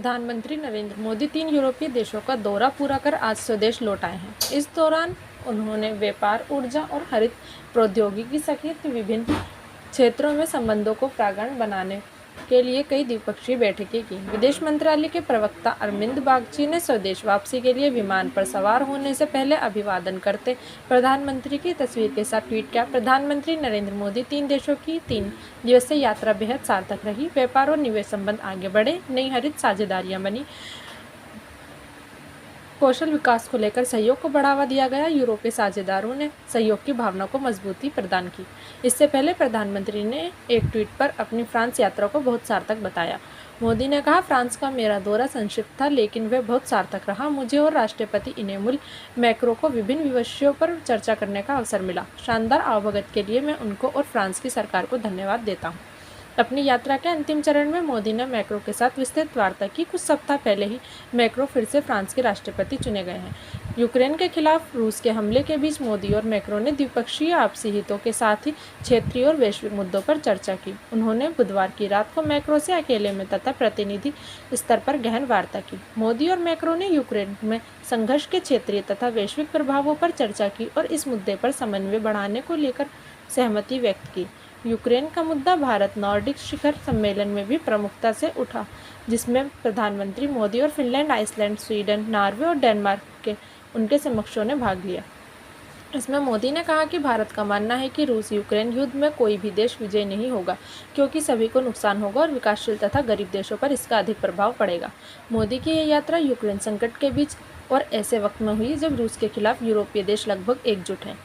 प्रधानमंत्री नरेंद्र मोदी 3 यूरोपीय देशों का दौरा पूरा कर आज स्वदेश लौट आए हैं। इस दौरान उन्होंने व्यापार, ऊर्जा और हरित प्रौद्योगिकी सहित विभिन्न क्षेत्रों में संबंधों को प्रगाढ़ बनाने के लिए कई द्विपक्षीय बैठकें की। विदेश मंत्रालय के प्रवक्ता अरविंद बागची ने स्वदेश वापसी के लिए विमान पर सवार होने से पहले अभिवादन करते प्रधानमंत्री की तस्वीर के साथ ट्वीट किया। प्रधानमंत्री नरेंद्र मोदी 3 देशों की 3 दिवसीय यात्रा बेहद सार्थक रही। व्यापार और निवेश संबंध आगे बढ़े, नई हरित साझेदारियां बनी, कौशल विकास को लेकर सहयोग को बढ़ावा दिया गया। यूरोपीय साझेदारों ने सहयोग की भावना को मजबूती प्रदान की। इससे पहले प्रधानमंत्री ने एक ट्वीट पर अपनी फ्रांस यात्रा को बहुत सार्थक बताया। मोदी ने कहा, फ्रांस का मेरा दौरा संक्षिप्त था लेकिन वह बहुत सार्थक रहा। मुझे और राष्ट्रपति इमैनुएल मैक्रों को विभिन्न विषयों पर चर्चा करने का अवसर मिला। शानदार आवभगत के लिए मैं उनको और फ्रांस की सरकार को धन्यवाद देता हूँ। अपनी यात्रा के अंतिम चरण में मोदी ने मैक्रो के साथ विस्तृत वार्ता की। कुछ सप्ताह पहले ही मैक्रो फिर से फ्रांस के राष्ट्रपति चुने गए हैं। यूक्रेन के खिलाफ रूस के हमले के बीच मोदी और मैक्रो ने द्विपक्षीय आपसी हितों के साथ ही क्षेत्रीय और वैश्विक मुद्दों पर चर्चा की। उन्होंने बुधवार की रात को मैक्रो से अकेले में तथा प्रतिनिधि स्तर पर गहन वार्ता की। मोदी और मैक्रो ने यूक्रेन में संघर्ष के क्षेत्रीय तथा वैश्विक प्रभावों पर चर्चा की और इस मुद्दे पर समन्वय बढ़ाने को लेकर सहमति व्यक्त की। यूक्रेन का मुद्दा भारत नॉर्डिक शिखर सम्मेलन में भी प्रमुखता से उठा, जिसमें प्रधानमंत्री मोदी और फिनलैंड, आइसलैंड, स्वीडन, नॉर्वे और डेनमार्क के उनके समकक्षों ने भाग लिया। इसमें मोदी ने कहा कि भारत का मानना है कि रूस यूक्रेन युद्ध में कोई भी देश विजयी नहीं होगा, क्योंकि सभी को नुकसान होगा और विकासशील तथा गरीब देशों पर इसका अधिक प्रभाव पड़ेगा। मोदी की यह यात्रा यूक्रेन संकट के बीच और ऐसे वक्त में हुई जब रूस के खिलाफ यूरोपीय देश लगभग एकजुट हैं।